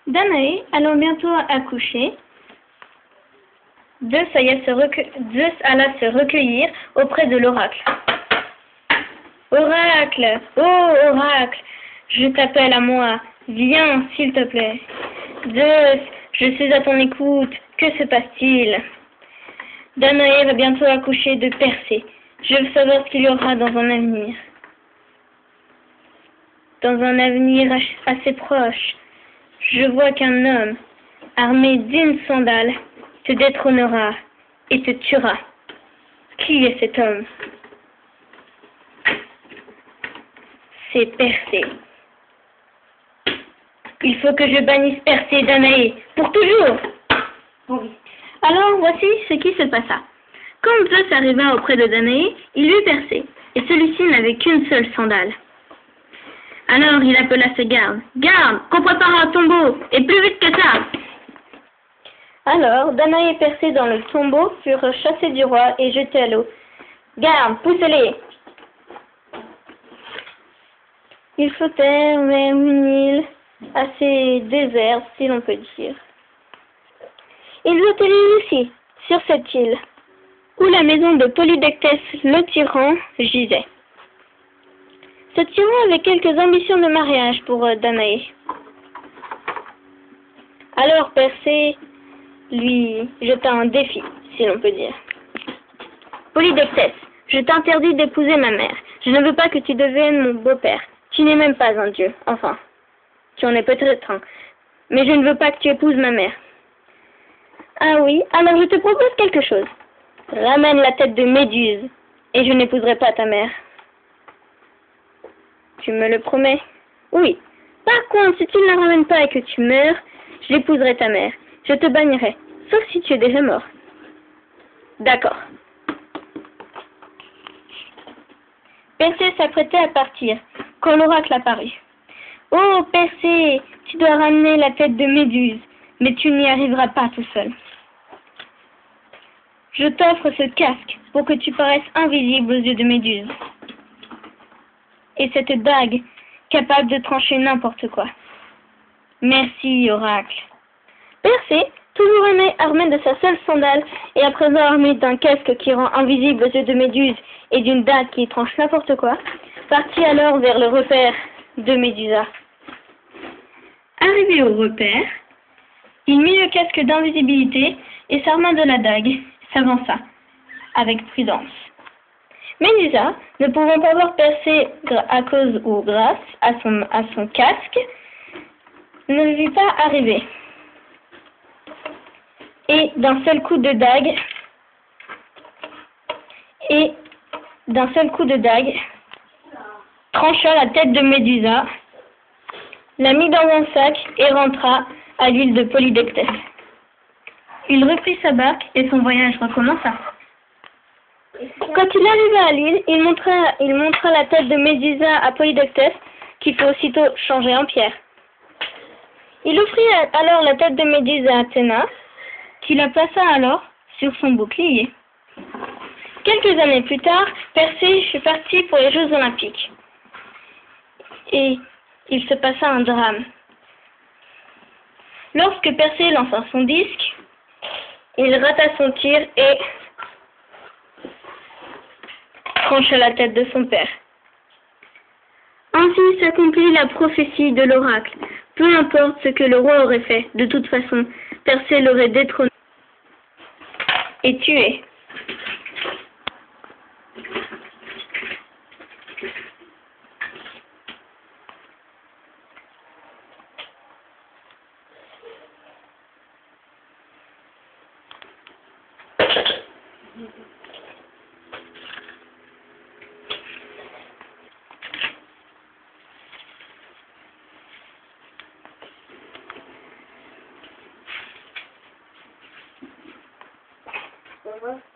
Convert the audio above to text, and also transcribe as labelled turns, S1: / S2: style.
S1: Danae, allant bientôt accoucher, Zeus alla se recueillir auprès de l'oracle. Oracle, oh oracle, je t'appelle à moi, viens s'il te plaît. Zeus, je suis à ton écoute, que se passe-t-il? Danae va bientôt accoucher de Persée. Je veux savoir ce qu'il y aura dans un avenir. Dans un avenir assez proche, je vois qu'un homme, armé d'une sandale, te détrônera et te tuera. Qui est cet homme? C'est Persée. Il faut que je bannisse Persée Danae, pour toujours. Oui. Alors, voici ce qui se passa. Quand Zeus arriva auprès de Danae, il vit Persée, et celui-ci n'avait qu'une seule sandale. Alors il appela ses gardes. « Garde, qu'on prépare un tombeau, et plus vite que ça !» Alors, Danae et Persée dans le tombeau furent chassés du roi et jetés à l'eau. « Garde, poussez-les !» Ils flottèrent vers une île assez déserte, si l'on peut dire. Ils atterrirent ici, sur cette île, où la maison de Polydectes le tyran gisait. Ce tyran avait quelques ambitions de mariage pour Danae. Alors Persée lui jeta un défi, si l'on peut dire. Polydectes, je t'interdis d'épouser ma mère. Je ne veux pas que tu deviennes mon beau-père. Tu n'es même pas un dieu, enfin. Tu en es peut-être un. Mais je ne veux pas que tu épouses ma mère. Ah oui, alors je te propose quelque chose. Ramène la tête de Méduse, et je n'épouserai pas ta mère. Tu me le promets? Oui. Par contre, si tu ne la ramènes pas et que tu meurs, j'épouserai ta mère. Je te bannirai, sauf si tu es déjà mort. D'accord. Persée s'apprêtait à partir, quand l'oracle apparut. Oh, Persée, tu dois ramener la tête de Méduse, mais tu n'y arriveras pas tout seul. Je t'offre ce casque pour que tu paraisses invisible aux yeux de Méduse. Et cette dague, capable de trancher n'importe quoi. Merci, oracle. Persée, toujours armé de sa seule sandale, et à présent armé d'un casque qui rend invisible aux yeux de Méduse et d'une dague qui tranche n'importe quoi, partit alors vers le repère de Médusa. Arrivé au repère, il mit le casque d'invisibilité et s'arma de la dague, s'avança, avec prudence. Médusa, ne pouvant pas voir Persée à cause ou grâce à son casque, ne le vit pas arriver. Et d'un seul coup de dague, trancha la tête de Médusa, la mit dans un sac et rentra à l'île de Polydectes. Il reprit sa barque et son voyage recommença. Quand il arriva à l'île, il montra la tête de Médusa à Polydectes, qui fut aussitôt changée en pierre. Il offrit alors la tête de Médusa à Athéna, qui la plaça alors sur son bouclier. Quelques années plus tard, Persée fut parti pour les Jeux Olympiques. Et il se passa un drame. Lorsque Persée lança son disque, il rata son tir et trancha la tête de son père. Ainsi s'accomplit la prophétie de l'oracle. Peu importe ce que le roi aurait fait, de toute façon, Persée l'aurait détrôné et tué.
S2: Au revoir.